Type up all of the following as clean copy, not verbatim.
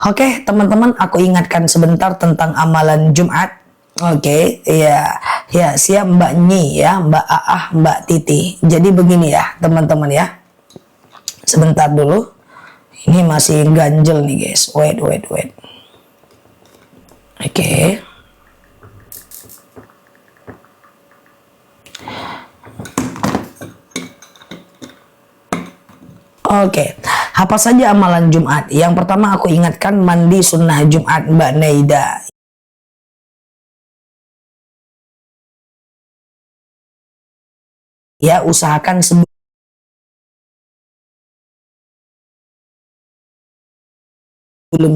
Oke, teman-teman, aku ingatkan sebentar tentang amalan Jumat. Oke, ya, ya, siap Mbak Nyi ya, Mbak Aah, Mbak Titi. Jadi begini ya, teman-teman ya. Sebentar dulu. Ini masih ganjel nih, guys. Wait. Oke. Oke, apa saja amalan Jumat? Yang pertama aku ingatkan mandi sunnah Jumat Mbak Neida. Ya, usahakan sebelum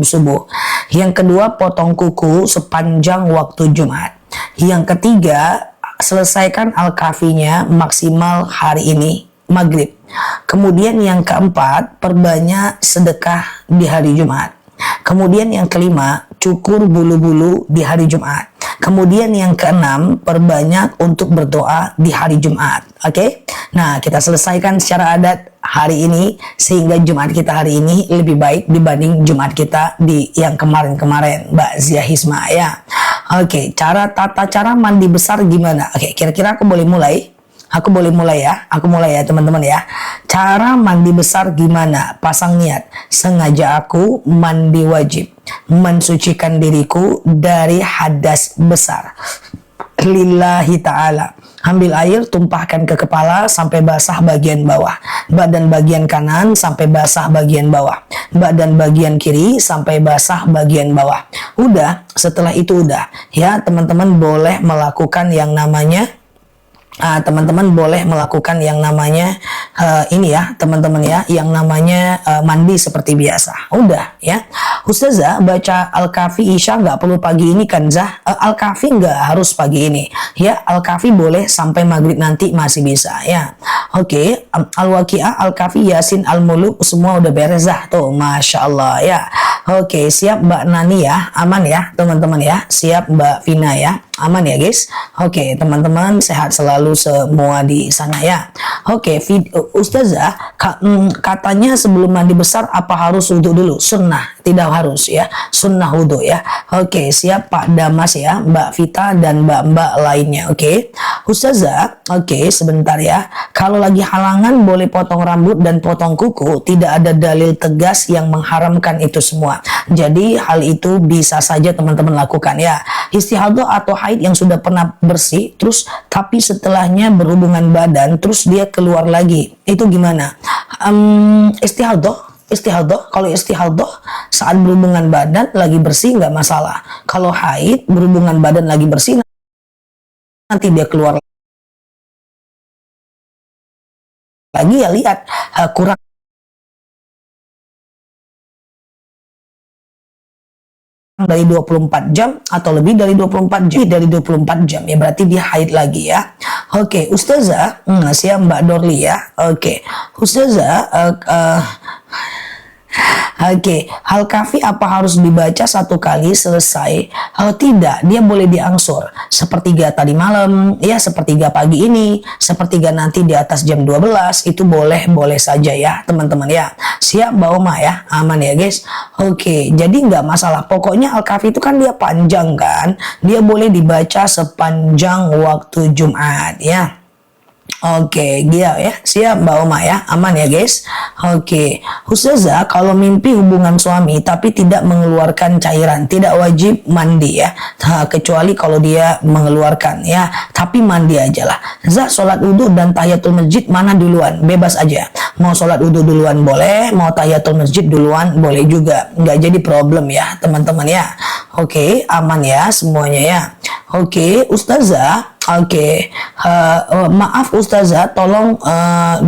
subuh. Yang kedua, potong kuku sepanjang waktu Jumat. Yang ketiga, selesaikan al-kafinya maksimal hari ini, maghrib. Kemudian yang keempat, perbanyak sedekah di hari Jumat. Kemudian yang kelima, cukur bulu-bulu di hari Jumat. Kemudian yang keenam, perbanyak untuk berdoa di hari Jumat. Oke? Nah, kita selesaikan secara adat hari ini sehingga Jumat kita hari ini lebih baik dibanding Jumat kita di yang kemarin-kemarin, Mbak Zia Hisma ya. Oke, tata cara mandi besar gimana? Oke, kira-kira aku boleh mulai? Aku boleh mulai ya? Aku mulai ya teman-teman ya. Cara mandi besar gimana? Pasang niat. Sengaja aku mandi wajib. Mensucikan diriku dari hadas besar. Lillahi ta'ala. Ambil air, tumpahkan ke kepala sampai basah bagian bawah. Badan bagian kanan sampai basah bagian bawah. Badan bagian kiri sampai basah bagian bawah. Udah, setelah itu udah. Ya, teman-teman boleh melakukan yang namanya teman-teman boleh melakukan yang namanya ini ya teman-teman ya, yang namanya mandi seperti biasa. Udah ya. Ustazah, baca Al-Kafi Isya nggak perlu pagi ini kan Zah? Al-Kafi nggak harus pagi ini ya. Al-Kafi boleh sampai maghrib nanti masih bisa ya. Oke, Al-Waqi'ah, Al-Kafi, Yasin, Al-Muluk semua udah beres Zah tuh, Masya Allah ya. Oke, siap Mbak Nani ya, aman ya teman-teman ya. Siap Mbak Vina ya, aman ya guys. Oke, teman-teman sehat selalu semua di sana ya. Oke, Ustazah, katanya sebelum mandi besar apa harus wudhu dulu? Sunnah, tidak harus ya. Sunnah wudhu ya. Oke, siap Pak Damas ya, Mbak Vita dan mbak-mbak lainnya. Oke, Ustazah, oke sebentar ya. Kalau lagi halangan boleh potong rambut dan potong kuku, tidak ada dalil tegas yang mengharamkan itu semua. Jadi hal itu bisa saja teman-teman lakukan ya. Istihadah atau haid yang sudah pernah bersih, terus tapi setelahnya berhubungan badan, terus dia keluar lagi, itu gimana? Istihadah, kalau istihadah saat berhubungan badan lagi bersih nggak masalah. Kalau haid berhubungan badan lagi bersih, nanti dia keluar lagi ya, lihat kurang dari 24 jam atau lebih dari 24 jam, dari 24 jam ya berarti dia haid lagi ya. Oke, Ustazah, siap Mbak Dorli ya. Oke, Ustazah, Oke, Al-Kafi apa harus dibaca satu kali selesai? Tidak, dia boleh diangsur. Sepertiga tadi malam, ya sepertiga pagi ini, sepertiga nanti di atas jam 12, itu boleh saja ya teman-teman ya. Siap Mbak Oma ya, aman ya guys. Oke, jadi nggak masalah. Pokoknya Al-Kafi itu kan dia panjang kan, dia boleh dibaca sepanjang waktu Jumat ya. Oke, dia ya. Siap Mbak Oma ya. Aman ya guys. Oke. Ustazah, kalau mimpi hubungan suami tapi tidak mengeluarkan cairan, tidak wajib mandi ya. Kecuali kalau dia mengeluarkan ya. Tapi mandi aja lah. Zah, sholat wudhu dan tahiyatul masjid mana duluan? Bebas aja. Mau sholat wudhu duluan boleh, mau tahiyatul masjid duluan boleh juga. Nggak jadi problem ya teman-teman ya. Oke, aman ya semuanya ya. Oke, Ustazah. Oke, maaf Ustazah, tolong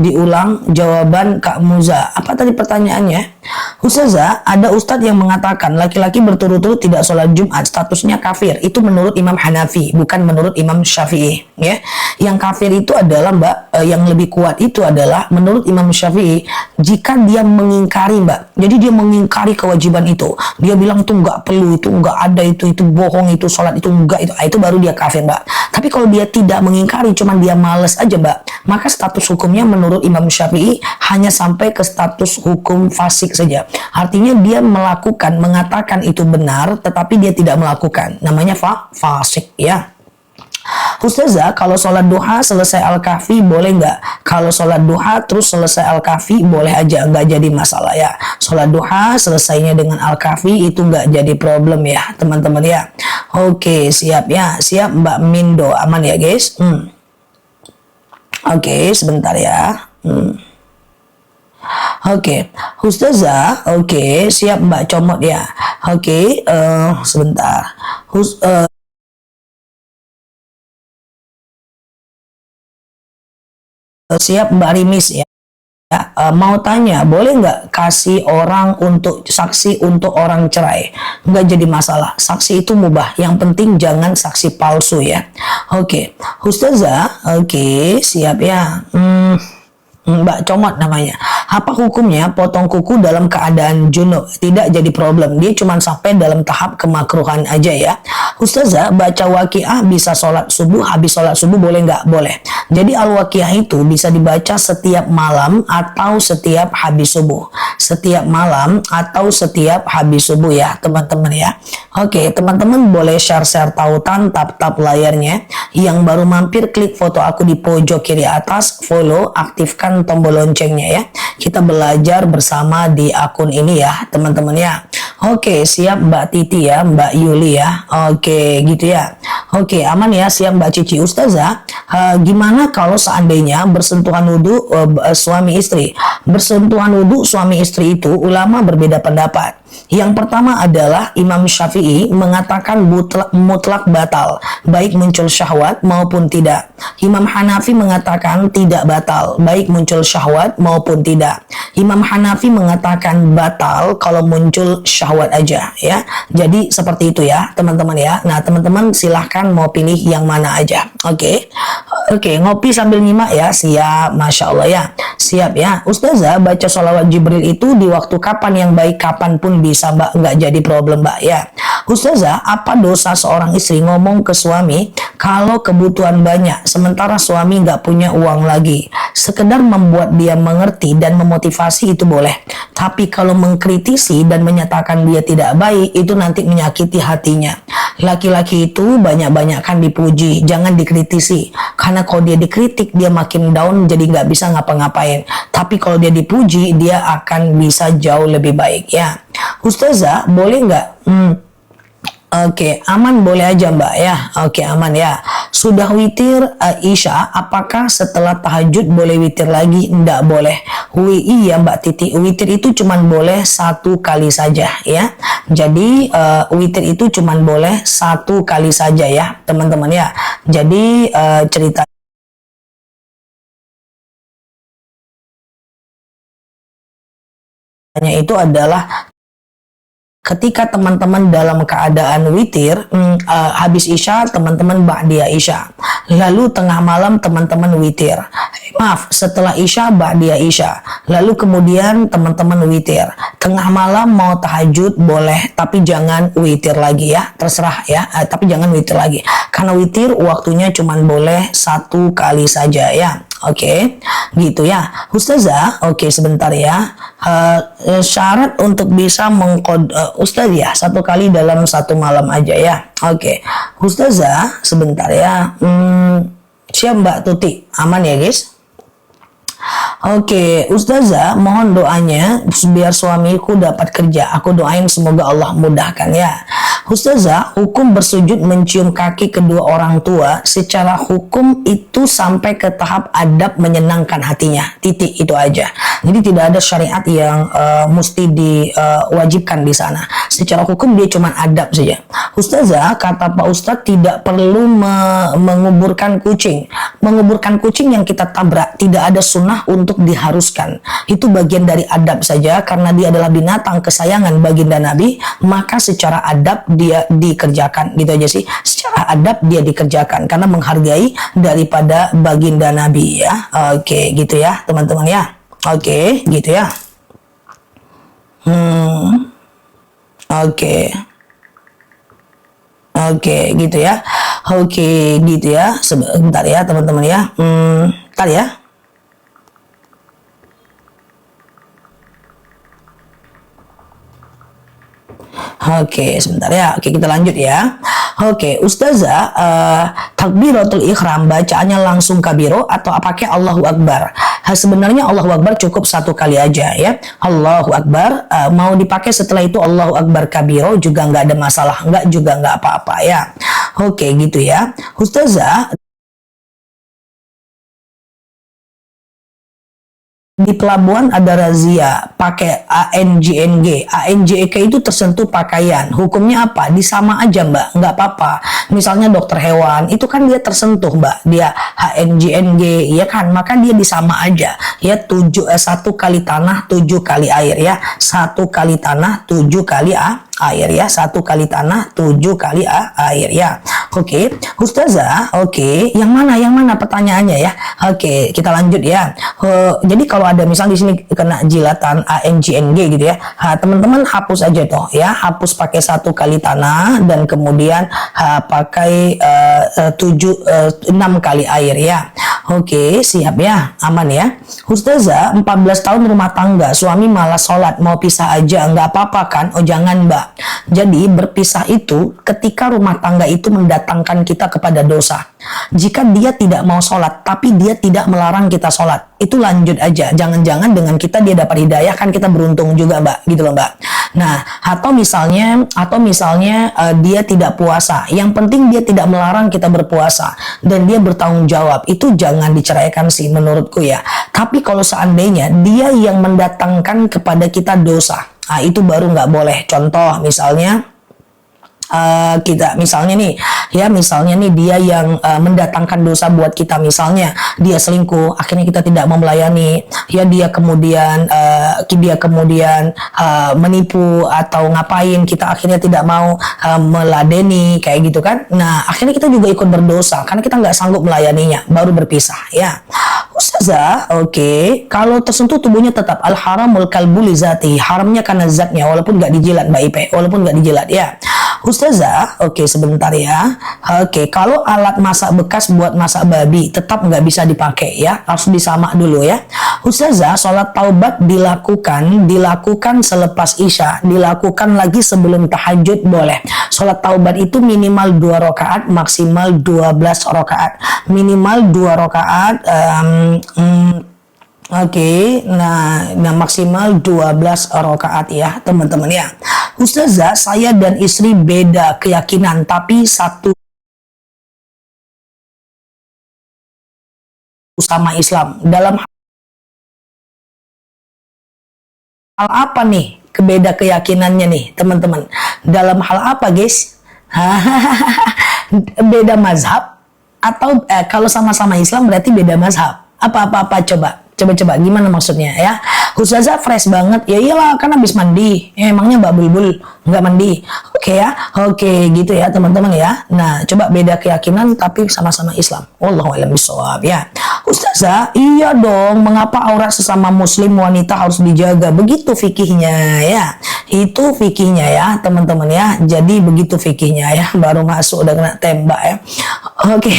diulang jawaban Kak Muza. Apa tadi pertanyaannya? Ustazah, ada ustadz yang mengatakan laki-laki berturut-turut tidak sholat Jumat, statusnya kafir. Itu menurut Imam Hanafi, bukan menurut Imam Syafi'i. Ya, yang kafir itu adalah Mbak, yang lebih kuat itu adalah menurut Imam Syafi'i, jika dia mengingkari Mbak. Jadi dia mengingkari kewajiban itu. Dia bilang itu nggak perlu, itu nggak ada, itu bohong, itu sholat itu enggak, itu baru dia kafir Mbak. Tapi kalau kalau dia tidak mengingkari, cuman dia males aja, Mbak, maka status hukumnya menurut Imam Syafi'i hanya sampai ke status hukum fasik saja. Artinya dia mengatakan itu benar, tetapi dia tidak melakukan. Namanya fasik, ya. Ustazah, kalau sholat duha selesai Al-Kahfi boleh nggak? Kalau sholat duha terus selesai Al-Kahfi boleh aja, nggak jadi masalah ya. Sholat duha selesainya dengan Al-Kahfi itu nggak jadi problem ya, teman-teman ya. Oke, siap ya. Siap Mbak Mindo, aman ya guys? Oke, sebentar ya. Oke, Ustazah, oke, siap Mbak Comot ya. Oke, sebentar. Siap Mbak Rimis ya. Mau tanya, boleh nggak kasih orang untuk saksi untuk orang cerai? Nggak jadi masalah. Saksi itu mubah. Yang penting jangan saksi palsu ya. Oke, Ustazah, oke, siap ya. Mbak Comot namanya. Apa hukumnya potong kuku dalam keadaan junub? Tidak jadi problem. Dia cuma sampai dalam tahap kemakruhan aja ya. Ustazah, baca waqiah bisa sholat subuh, habis sholat subuh boleh nggak? Boleh. Jadi al-waqiah itu bisa dibaca setiap malam atau setiap habis subuh. Setiap malam atau setiap habis subuh ya teman-teman ya. Oke, teman-teman boleh share-share tautan, tap-tap layarnya. Yang baru mampir klik foto aku di pojok kiri atas, follow, aktifkan tombol loncengnya ya. Kita belajar bersama di akun ini ya teman-teman ya. Oke, siap Mbak Titi ya, Mbak Yuli ya. Oke, gitu ya. Oke, aman ya, siap Mbak Cici. Ustazah, gimana kalau seandainya bersentuhan wudhu suami istri? Bersentuhan wudhu suami istri itu ulama berbeda pendapat. Yang pertama adalah Imam Syafi'i mengatakan mutlak batal, baik muncul syahwat maupun tidak. Imam Hanafi mengatakan tidak batal, baik muncul syahwat maupun tidak. Imam Hanafi mengatakan batal kalau muncul syahwat aja ya. Jadi seperti itu ya teman-teman ya. Nah teman-teman silahkan mau pilih yang mana aja. Oke. Oke, ngopi sambil nyimak ya. Siap, Masya Allah ya. Siap ya. Ustazah, baca sholawat Jibril itu di waktu kapan yang baik, kapanpun bisa Mbak, nggak jadi problem Mbak ya. Ustazah, apa dosa seorang istri ngomong ke suami kalau kebutuhan banyak sementara suami nggak punya uang lagi? Sekedar membuat dia mengerti dan memotivasi itu boleh. Tapi kalau mengkritisi dan menyatakan dia tidak baik, itu nanti menyakiti hatinya. Laki-laki itu banyak-banyakkan dipuji, jangan dikritisi. Karena kalau dia dikritik, dia makin down, jadi nggak bisa ngapa-ngapain. Tapi kalau dia dipuji, dia akan bisa jauh lebih baik ya. Ustazah, boleh nggak? Oke, aman boleh aja Mbak ya. Oke, aman ya. Sudah witir Isya, apakah setelah tahajud boleh witir lagi? Nggak boleh. Iya Mbak Titi, witir itu cuman boleh 1 kali saja ya. Jadi witir itu cuman boleh 1 kali saja ya teman-teman ya. Jadi ceritanya itu adalah ketika teman-teman dalam keadaan witir, habis Isya teman-teman ba'diyah Isya. Lalu tengah malam teman-teman witir. Maaf, setelah Isya ba'diyah Isya. Lalu kemudian teman-teman witir. Tengah malam mau tahajud boleh, tapi jangan witir lagi ya. Terserah ya, tapi jangan witir lagi. Karena witir waktunya cuma boleh 1 kali saja ya. Oke, gitu ya. Ustazah, oke sebentar ya. Syarat untuk bisa Ustaz ya, 1 kali dalam 1 malam aja ya. Oke, Ustazah, sebentar ya. Siap Mbak Tuti, aman ya guys? Oke, Ustazah, mohon doanya biar suamiku dapat kerja. Aku doain semoga Allah mudahkan ya. Ustazah, hukum bersujud mencium kaki kedua orang tua secara hukum itu sampai ke tahap adab menyenangkan hatinya. Titik, itu aja. Jadi tidak ada syariat yang mesti diwajibkan di sana. Secara hukum dia cuma adab saja. Ustazah, kata Pak Ustadz tidak perlu menguburkan kucing. Menguburkan kucing yang kita tabrak tidak ada sunnah untuk diharuskan. Itu bagian dari adab saja karena dia adalah binatang kesayangan baginda Nabi, maka secara adab dia dikerjakan, gitu aja sih. Secara adab dia dikerjakan karena menghargai daripada baginda Nabi ya. Oke, gitu ya teman-teman ya. Oke, gitu ya. Oke. Oke, gitu ya. Oke, gitu ya. Sebentar ya, teman-teman ya. Bentar ya. Oke, sebentar ya. Oke, kita lanjut ya. Oke, Ustazah, takbiratul ihram bacaannya langsung kabiro atau apakah Allahu Akbar? Sebenarnya Allahu Akbar cukup satu kali aja ya. Allahu Akbar, mau dipakai setelah itu Allahu Akbar kabiro juga nggak ada masalah, nggak juga nggak apa-apa ya. Oke, gitu ya. Ustazah, di pelabuhan ada razia pakai ANJNG. ANJK itu tersentuh pakaian. Hukumnya apa? Disama aja Mbak, nggak apa-apa. Misalnya dokter hewan, itu kan dia tersentuh Mbak. Dia ANJNG, ya kan? Maka dia disama aja. Ya, satu kali tanah, 7 kali air ya. Satu kali tanah, 7 kali air ya, satu kali tanah 7 kali air ya. Oke, Ustazah, oke, yang mana pertanyaannya ya. Oke, kita lanjut ya. Jadi kalau ada misal di sini kena jilatan ANJNG gitu ya, teman-teman hapus aja toh ya, hapus pakai satu kali tanah dan kemudian pakai 6 kali air ya. Oke, siap ya, aman ya. Ustazah, 14 tahun rumah tangga, suami malas sholat, mau pisah aja, nggak apa-apa kan? Oh jangan Mbak. Jadi berpisah itu ketika rumah tangga itu mendatangkan kita kepada dosa. Jika dia tidak mau sholat, tapi dia tidak melarang kita sholat, itu lanjut aja. Jangan-jangan dengan kita dia dapat hidayah, kan kita beruntung juga Mbak, gitu loh Mbak. Nah, atau misalnya dia tidak puasa. Yang penting dia tidak melarang kita berpuasa dan dia bertanggung jawab. Itu jangan diceraikan sih menurutku ya. Tapi kalau seandainya dia yang mendatangkan kepada kita dosa, nah itu baru nggak boleh. Contoh misalnya kita misalnya nih dia yang mendatangkan dosa buat kita, misalnya dia selingkuh, akhirnya kita tidak mau melayani ya, dia kemudian menipu atau ngapain, kita akhirnya tidak mau meladeni kayak gitu kan. Nah akhirnya kita juga ikut berdosa karena kita nggak sanggup melayaninya, baru berpisah ya. Ustazah, oke, kalau tersentuh tubuhnya tetap al-haramul kalbu li zati, haramnya karena zatnya walaupun nggak dijilat Mbak Ipe, walaupun nggak dijilat ya. Ustazah, oke sebentar ya. Oke, kalau alat masak bekas buat masak babi tetap nggak bisa dipakai ya, harus disamak dulu ya. Ustazah, sholat taubat dilakukan selepas isya, dilakukan lagi sebelum tahajud boleh. Sholat taubat itu minimal 2 rakaat, maksimal 12 rakaat. Minimal 2 rakaat. Oke, nah maksimal 12 rakaat ya teman-teman ya. Ustazah, saya dan istri beda keyakinan tapi satu sama Islam. Dalam hal apa nih beda keyakinannya nih teman-teman? Dalam hal apa guys? Beda mazhab atau kalau sama-sama Islam berarti beda mazhab? Apa coba gimana maksudnya ya? Ustazah fresh banget, ya iyalah kan habis mandi ya, emangnya Mbak Bulbul nggak mandi? Oke ya, oke gitu ya teman-teman ya. Nah coba beda keyakinan tapi sama-sama Islam, wallahu a'lam bishawab ya. Ustazah, iya dong, mengapa aurat sesama muslim wanita harus dijaga? Begitu fikihnya ya, itu fikihnya ya teman-teman ya. Jadi begitu fikihnya ya, baru masuk udah kena tembak ya. Oke.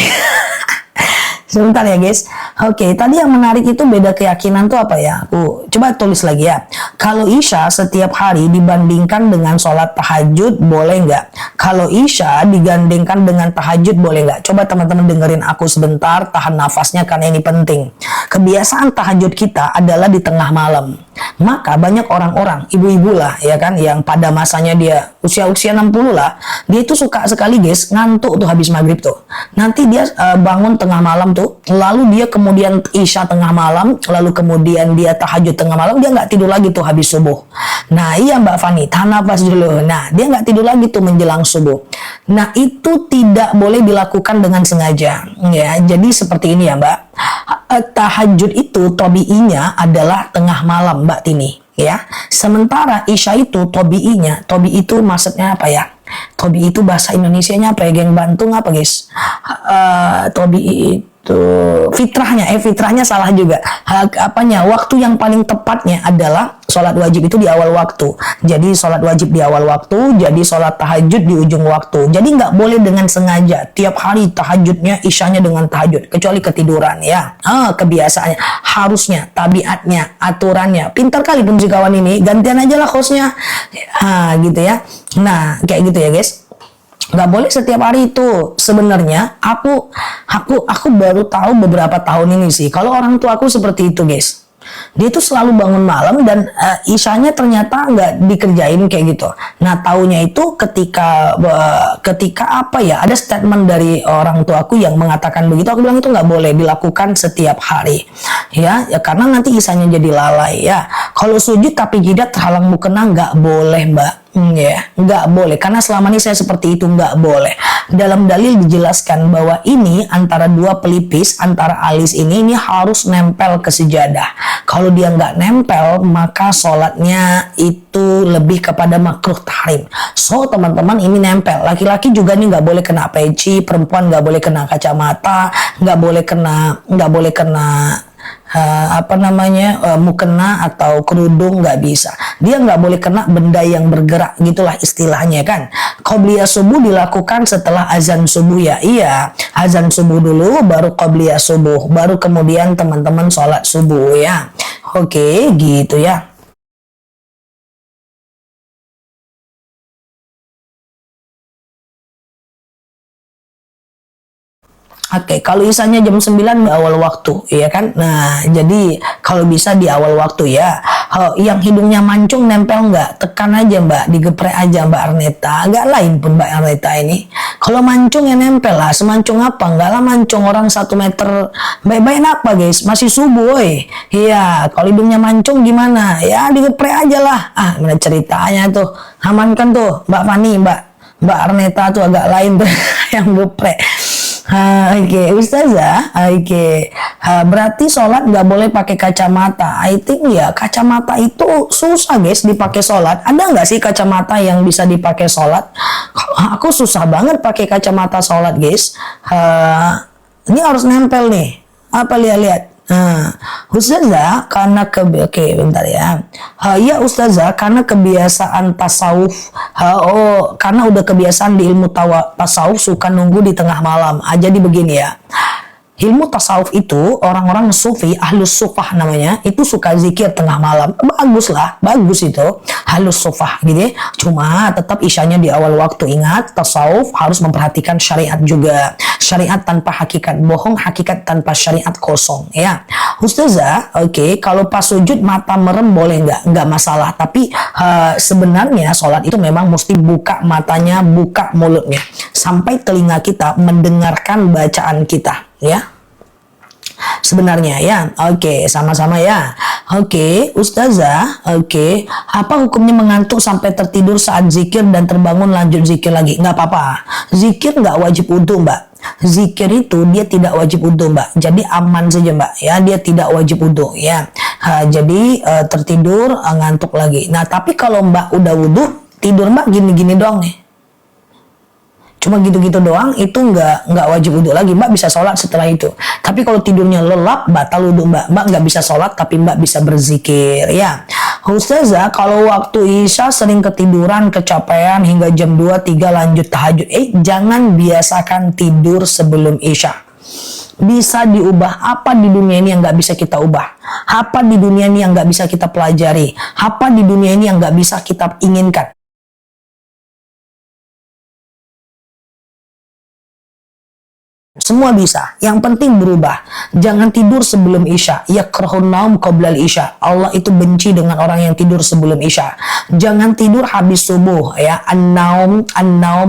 Sebentar ya guys. Oke, tadi yang menarik itu beda keyakinan tuh apa ya? Aku coba tulis lagi ya. Kalau Isya setiap hari dibandingkan dengan sholat tahajud boleh nggak? Kalau Isya digandengkan dengan tahajud boleh nggak? Coba teman-teman dengerin aku sebentar, tahan nafasnya karena ini penting. Kebiasaan tahajud kita adalah di tengah malam. Maka banyak orang-orang, ibu-ibu lah ya kan, yang pada masanya dia usia 60 lah, dia itu suka sekali guys ngantuk tuh habis maghrib tuh. Nanti dia bangun tengah malam tuh, lalu dia kemudian Isya tengah malam, lalu kemudian dia tahajud tengah malam, dia nggak tidur lagi tuh habis subuh. Nah iya Mbak Fani, tahan nafas dulu. Nah dia nggak tidur lagi tuh menjelang subuh. Nah itu tidak boleh dilakukan dengan sengaja ya. Jadi seperti ini ya Mbak, tahajud itu tobi'inya adalah tengah malam Mbak Tini ya. Sementara Isya itu tobi'inya, tobi itu maksudnya apa ya? Tobi itu bahasa Indonesianya apa ya, geng Bantung apa guys? Tobi Fitrahnya salah juga. Waktu yang paling tepatnya adalah sholat wajib itu di awal waktu. Jadi sholat wajib di awal waktu, jadi sholat tahajud di ujung waktu. Jadi nggak boleh dengan sengaja tiap hari tahajudnya, isyanya dengan tahajud, kecuali ketiduran ya. Kebiasaannya, harusnya, tabiatnya, aturannya. Pintar kali pun si kawan ini, gantian aja lah hostnya. Gitu ya. Nah, kayak gitu ya guys. Nggak boleh setiap hari itu. Sebenarnya aku baru tahu beberapa tahun ini sih kalau orang tua aku seperti itu guys. Dia tuh selalu bangun malam dan isyanya ternyata nggak dikerjain kayak gitu. Nah, taunya itu ketika ada statement dari orang tuaku yang mengatakan begitu. Aku bilang itu nggak boleh dilakukan setiap hari, ya karena nanti isyanya jadi lalai ya. Kalau sujud tapi jidat terhalang mukena nggak boleh mbak. Nggak boleh karena selama ini saya seperti itu, nggak boleh. Dalam dalil dijelaskan bahwa ini antara dua pelipis antara alis ini harus nempel ke sejadah. Kalau dia nggak nempel maka sholatnya itu lebih kepada makruh tahrim. So teman-teman, ini nempel. Laki-laki juga nih nggak boleh kena peci, perempuan nggak boleh kena kacamata, nggak boleh kena mukena atau kerudung, nggak bisa. Dia nggak boleh kena benda yang bergerak, gitulah istilahnya kan. Qobliyah subuh dilakukan setelah azan subuh ya. Iya, azan subuh dulu baru qobliyah subuh, baru kemudian teman-teman sholat subuh ya. Oke, gitu ya. Oke, kalau isanya jam 9 di awal waktu, ya kan? Nah, jadi kalau bisa di awal waktu ya. Yang hidungnya mancung nempel nggak? Tekan aja mbak, digeprek aja mbak Arneta. Nggak lain pun mbak Arneta ini. Kalau mancung ya nempel lah. Semancung apa? Nggak lah mancung orang 1 meter. Baik-baik apa guys? Masih subuh woy. Iya, kalau hidungnya mancung gimana? Ya digeprek aja lah. Mana ceritanya tuh. Amankan tuh mbak Fani, mbak Arneta tuh agak lain tuh yang geprek. Oke, Ustazah. Berarti sholat nggak boleh pakai kacamata. I think ya kacamata itu susah guys dipakai sholat. Ada nggak sih kacamata yang bisa dipakai sholat? Aku susah banget pakai kacamata sholat guys. Ini harus nempel nih. Apa lihat? Ustazah, karena bentar ya. Ya Ustazah, karena kebiasaan tasawuf. Karena udah kebiasaan di ilmu tasawuf suka nunggu di tengah malam. Jadi begini ya. Ilmu tasawuf itu orang-orang sufi, ahlus sufah namanya, itu suka zikir tengah malam. Bagus itu, ahlus sufah gitu ya. Cuma tetap isyanya di awal waktu. Ingat, tasawuf harus memperhatikan syariat juga. Syariat tanpa hakikat bohong, hakikat tanpa syariat kosong ya. Ustazah, kalau pas sujud mata merem boleh nggak? Nggak masalah. Tapi sebenarnya sholat itu memang mesti buka matanya, buka mulutnya. Sampai telinga kita mendengarkan bacaan kita. Ya, sebenarnya ya. Sama-sama ya. Ustazah, apa hukumnya mengantuk sampai tertidur saat zikir dan terbangun lanjut zikir lagi? Nggak apa-apa. Zikir nggak wajib wudu mbak. Zikir itu dia tidak wajib wudu mbak. Jadi aman saja mbak ya, dia tidak wajib wudu ya. Jadi tertidur ngantuk lagi. Nah tapi kalau mbak udah wudu, tidur mbak gini-gini doang nih. Cuma gitu-gitu doang, itu nggak wajib wudhu lagi. Mbak bisa sholat setelah itu. Tapi kalau tidurnya lelap, batal wudhu mbak. Mbak nggak bisa sholat, tapi mbak bisa berzikir ya. Ustazah, kalau waktu isya sering ketiduran, kecapean hingga jam 2-3 lanjut tahajud. Jangan biasakan tidur sebelum isya. Bisa diubah. Apa di dunia ini yang nggak bisa kita ubah? Apa di dunia ini yang nggak bisa kita pelajari? Apa di dunia ini yang nggak bisa kita inginkan? Semua bisa. Yang penting berubah. Jangan tidur sebelum isya. Yakrahun naum qoblal isya. Allah itu benci dengan orang yang tidur sebelum isya. Jangan tidur habis subuh ya. An-naum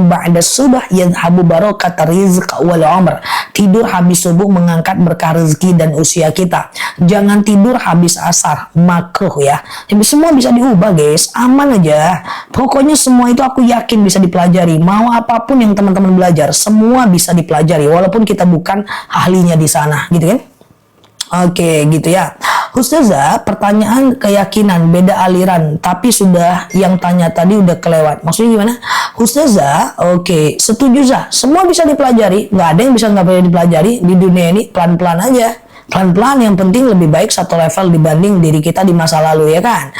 ba'da subuh yadhabu barakat rizq wal umr. Tidur habis subuh mengangkat berkah rezeki dan usia kita. Jangan tidur habis asar. Makruh ya. Jadi semua bisa diubah guys. Aman aja. Pokoknya semua itu aku yakin bisa dipelajari. Mau apapun yang teman-teman belajar, semua bisa dipelajari. Walaupun kita bukan ahlinya di sana, gitu kan? Gitu ya. Ustazah, pertanyaan keyakinan beda aliran, tapi sudah yang tanya tadi udah kelewat. Maksudnya gimana? Ustazah, oke, setuju Zah. Semua bisa dipelajari, nggak ada yang bisa nggak boleh dipelajari di dunia ini, pelan-pelan aja. Pelan-pelan, yang penting lebih baik satu level dibanding diri kita di masa lalu, ya kan?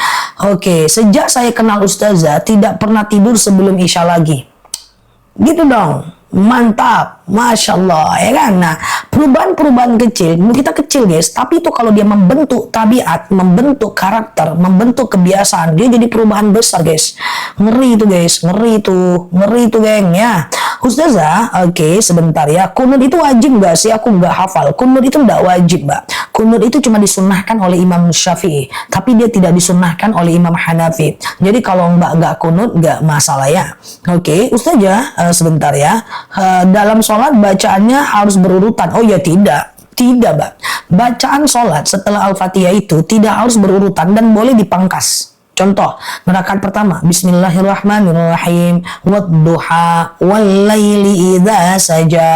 Oke, sejak saya kenal Ustazah, tidak pernah tidur sebelum Isya lagi. Gitu dong. Mantap, Masya Allah, ya kan? Nah, perubahan-perubahan kecil, kita kecil guys, tapi itu kalau dia membentuk tabiat, membentuk karakter, membentuk kebiasaan, dia jadi perubahan besar guys. Ngeri itu guys, ngeri itu geng ya. Ustazah, oke, sebentar ya. Kunut itu wajib nggak sih? Aku nggak hafal. Kunut itu nggak wajib, Mbak. Kunut itu cuma disunnahkan oleh Imam Syafi'i, tapi dia tidak disunnahkan oleh Imam Hanafi. Jadi kalau Mbak nggak kunut, nggak masalah ya. Oke, Ustazah, sebentar ya. Dalam sholat bacaannya harus berurutan. Oh ya, tidak, Mbak. Bacaan sholat setelah Al-Fatihah itu tidak harus berurutan dan boleh dipangkas. Contoh, rakaat pertama, Bismillahirrahmanirrahim, wadduha wallaili idza saja.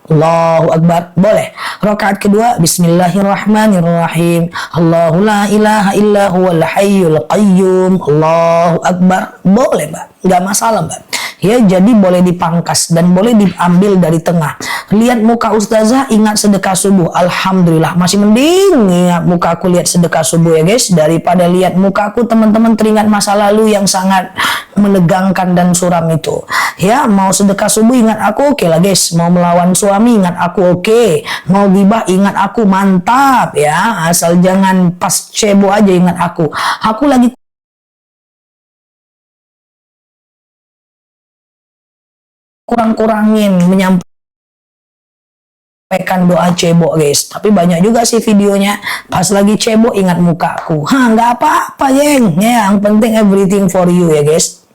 Allahu Akbar, boleh. Rakaat kedua, Bismillahirrahmanirrahim, Allahu la ilaha illa huwal hayyul qayyum. Allahu Akbar, boleh Mbak, nggak masalah Mbak. Ya, jadi boleh dipangkas dan boleh diambil dari tengah. Lihat muka Ustazah, ingat sedekah subuh. Alhamdulillah, masih mending ingat muka aku lihat sedekah subuh ya guys, daripada lihat muka aku teman-teman teringat masa lalu yang sangat menegangkan dan suram itu. Ya, mau sedekah subuh ingat aku, oke lah guys. Mau melawan suami ingat aku, oke. Mau gibah ingat aku, mantap ya. Asal jangan pas cebo aja ingat aku. Aku lagi kurang-kurangin menyampaikan doa cebok guys, tapi banyak juga sih videonya pas lagi cebok ingat mukaku. Nggak apa-apa geng ya, yang penting everything for you ya guys.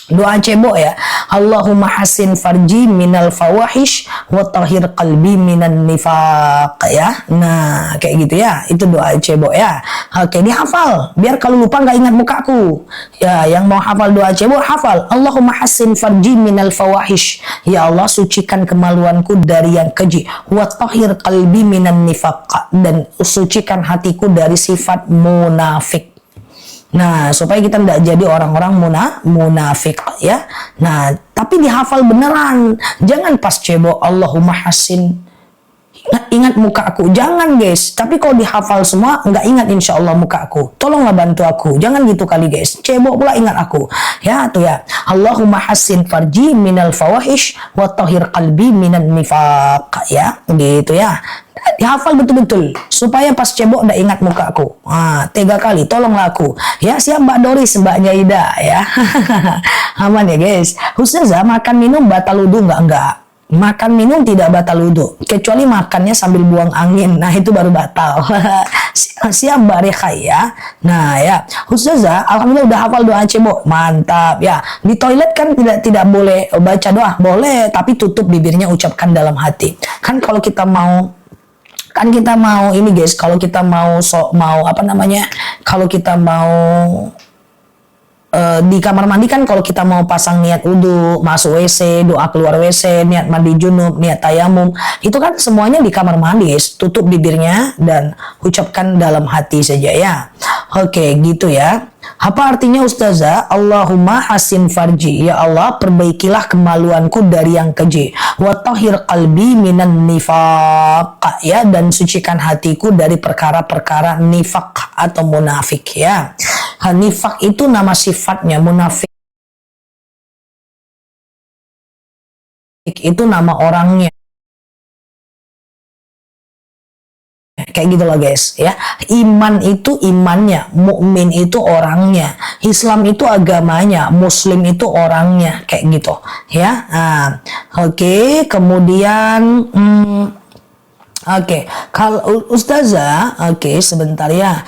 Doa cebok ya, Allahumma hasin farji minal fawahish wa tahhir qalbi minan nifaq ya. Nah, kayak gitu ya. Itu doa cebok ya. Oke, dihafal biar kalau lupa nggak ingat mukaku. Ya, yang mau hafal doa cebok hafal. Allahumma hasin farji minal fawahish. Ya Allah, sucikan kemaluanku dari yang keji. Wa tahhir qalbi minan nifaq, dan sucikan hatiku dari sifat munafik. Nah, supaya kita tidak jadi orang-orang munafik ya. Nah, tapi dihafal beneran. Jangan pas cebok Allahumma hasin ingat muka aku. Jangan guys. Tapi kalau dihafal semua nggak ingat insya Allah muka aku. Tolonglah bantu aku. Jangan gitu kali guys. Cebok pula ingat aku. Ya tuh ya. Allahumma hasin farji minal fawahish wa tahhir qalbi minan nifaq ya. Gitu ya. Dihafal betul-betul supaya pas cebok nggak ingat muka aku. 3 kali, tolonglah aku ya. Siap Mbak Doris, Mbaknya Ida ya. Aman ya guys. Ustazah, makan minum batal wudu enggak? Makan minum tidak batal wudu, kecuali makannya sambil buang angin. Nah, itu baru batal. Siap Mbak Rekha ya. Nah ya, Ustazah, alhamdulillah udah hafal doa cebok. Mantap ya. Di toilet kan tidak boleh baca doa. Boleh, tapi tutup bibirnya, ucapkan dalam hati. Kan kalau kita mau ini guys, kalau kita mau kalau kita mau di kamar mandi kan, kalau kita mau pasang niat wudu, masuk WC, doa keluar WC, niat mandi junub, niat tayamum, itu kan semuanya di kamar mandi guys. Tutup bibirnya dan ucapkan dalam hati saja ya. Oke, gitu ya. Apa artinya Ustazah? Allahumma hasin farji, ya Allah perbaikilah kemaluanku dari yang keji. Wa tahhir qalbi minan nifaq ya, dan sucikan hatiku dari perkara-perkara nifaq atau munafik ya. Nifaq itu nama sifatnya, munafik itu nama orangnya. Kayak gitu loh guys ya. Iman itu imannya, mukmin itu orangnya, Islam itu agamanya, Muslim itu orangnya, kayak gitu ya. Nah, oke. Kemudian kalau Ustazah, sebentar ya.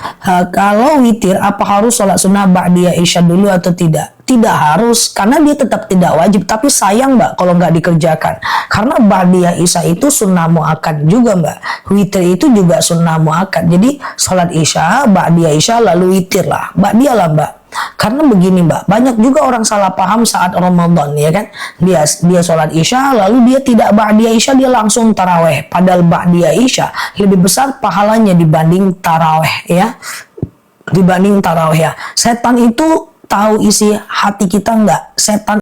Kalau witir, apa harus sholat sunnah ba'diyah isya dulu atau tidak? Tidak harus, karena dia tetap tidak wajib. Tapi sayang Mbak kalau nggak dikerjakan. Karena ba'diyah isya itu sunnah muakkad juga Mbak. Witir itu juga sunnah muakkad. Jadi sholat isya, ba'diyah isya, lalu witir lah. Ba'diyah lah Mbak. Karena begini Mbak, banyak juga orang salah paham saat Ramadan ya kan. Dia sholat isya, lalu dia tidak ba'diyah isya, dia langsung taraweh. Padahal ba'diyah isya lebih besar pahalanya dibanding taraweh ya. Dibanding taraweh ya. Setan itu tahu isi hati kita enggak? Setan